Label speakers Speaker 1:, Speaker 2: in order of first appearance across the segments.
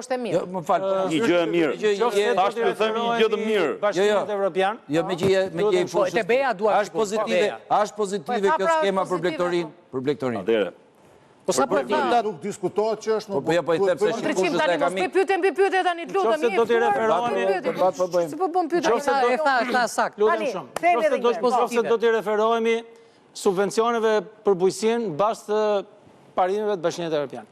Speaker 1: është e mirë.
Speaker 2: Më falë.
Speaker 3: Një gjë e mirë. Tash të themi një gjë të mirë.
Speaker 4: Bashkimit Evropian.
Speaker 2: Jo, me gjë i fushës.
Speaker 1: Te beja dua.
Speaker 2: Është pozitive kjo skema për blektorin.
Speaker 3: Atëre.
Speaker 1: Po sa po
Speaker 5: nuk diskutohet që është
Speaker 2: Po i them se
Speaker 1: Ndryshim tani mos bëj pyetje mbi pyetje tani të lutem.
Speaker 4: Nëse do t'i referohemi,
Speaker 1: Si po bën pyetje? E tha sakt.
Speaker 4: Lutem shumë. Nëse do t'i referohemi subvencioneve për bujqësinë bazë të parimeve të Bashkimit Evropian.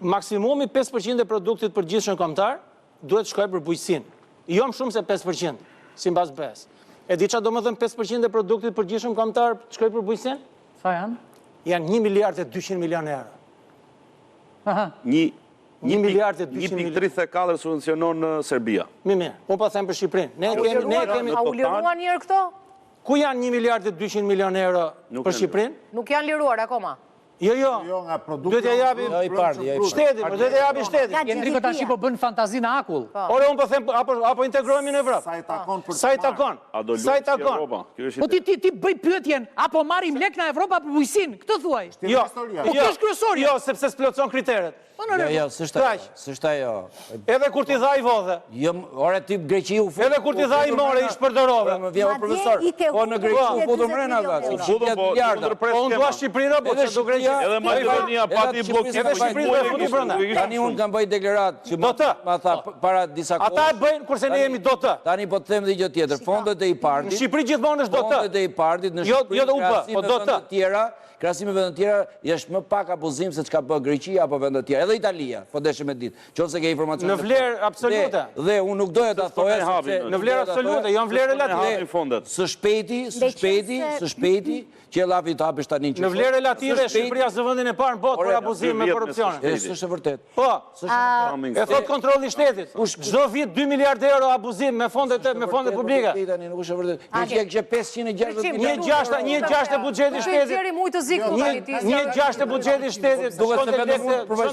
Speaker 4: Maksimumi 5% e produktit përgjithshëm kombëtar duhet shkojë për bujqësinë. Jo më shumë se 5%, sipas BE-s. E di çfarë do të thënë 5% e produktit përgjithshëm kombëtar shkojë për bujqësinë?
Speaker 1: Sa janë?
Speaker 4: Janë 1 miliard e 200 milion euro.
Speaker 1: Aha.
Speaker 4: 1 miliard e 200 milion.
Speaker 3: 1.34 subvencionon Serbia.
Speaker 4: Mirë. Unë po them për Shqipërinë. Ne kemi
Speaker 1: A u liruan një herë këto?
Speaker 4: Ku janë 1 miliard e 200 milion euro për Shqipërinë?
Speaker 1: Nuk janë liruar akoma.
Speaker 4: Jo.
Speaker 5: nga produkti.
Speaker 4: Duhet ja japi shteti, duhet ja japi shteti.
Speaker 1: Enrico tash po bën fantazi në akull.
Speaker 4: Ore unë po them apo integrohemi në Evropë. Sa i takon? Sa i takon?
Speaker 1: Po ti bëj pyetjen, apo marrim lek nga Evropa për bujqësinë? Këtë thuaj.
Speaker 4: Jo.
Speaker 1: Po kjo është kryesori.
Speaker 4: Jo, sepse s'plotson kriteret.
Speaker 2: Jo, s'është ajo.
Speaker 4: Edhe kur ti dha i vodhe.
Speaker 2: Jo, ore ti Greqi u futur.
Speaker 4: Edhe kur ti dha i more i shpërdorove.
Speaker 2: Më vjen profesor. Po në Greqi u futur mrena ata.
Speaker 4: Po unë dua Shqipërinë apo çdo do Greqi.
Speaker 3: Edhe Maqedonia pati bllokim.
Speaker 4: Edhe Shqipëria do futi brenda.
Speaker 2: Tani unë kam bëj deklaratë që ma tha para disa kohë.
Speaker 4: Ata e bëjnë kurse ne jemi do të.
Speaker 2: Tani po të them dhe gjë tjetër. Fondet e I-partit.
Speaker 4: Në Shqipëri gjithmonë është do të.
Speaker 2: Fondet e I-partit në
Speaker 4: Jo
Speaker 2: Shqipëri.
Speaker 4: do UP, po do të.
Speaker 2: Krahasim me vende të tjera, është më pak abuzim se çka bë Greqia apo vende të tjera. Edhe Italia, po deshëm me ditë. Qofse ke informacione.
Speaker 4: Në vlerë absolute.
Speaker 2: Dhe unë nuk doja ta thoja
Speaker 4: në vlerë absolute, jo në vlerë relative.
Speaker 2: Së shpejti që llafi të hapesh tani që.
Speaker 4: Në vlerë relative Shqipëria është në vendin e parë në botë për abuzim me korrupsion.
Speaker 2: Është vërtet.
Speaker 4: Po. E thot kontrolli i shtetit. Çdo vit 2 miliardë euro abuzim me fondet publike.
Speaker 2: Tani nuk është vërtet. Greqia kishte 560
Speaker 4: milionë. 1/6 e buxhetit shtetit. Një gjashtë e buxhetit shtetit.
Speaker 2: Duhet të vetëm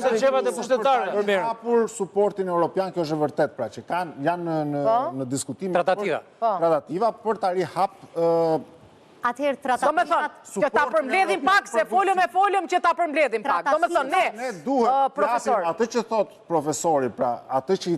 Speaker 4: të çevat e pushtetarëve.
Speaker 5: Hapur suportin evropian, kjo është e vërtet, pra që janë në diskutim tratativa për ta rihap.
Speaker 1: Atëherë tratativat. Që ta përmbledhim pak, se folëm që ta përmbledhim pak. Do me thënë,
Speaker 5: ne duhet profesor. Atë që thot profesori, pra, atë që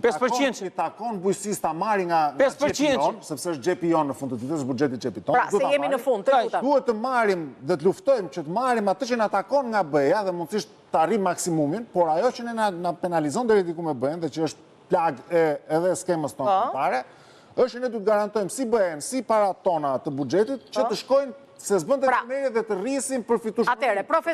Speaker 5: i takon bujqësisë ta marri nga xhepi jon, sepse është xhepi jon në fund të ditës, buxheti i xhepit ton.
Speaker 1: Pra, se jemi në fund, të lutem.
Speaker 5: Duhet të marrim dhe të luftojmë që të marrim atë që na takon nga BE-ja dhe mundësisht të arrijmë maksimumin, por ajo që ne na penalizon deri diku me BE-n dhe që është plagë edhe skemës tonë kombëtare, është ne du të garantojmë si BE-n, si para tona të buxhetit që të shkojnë se s'bën të merje dhe të rrisin përfitueshmërinë.
Speaker 1: Atëherë, profesor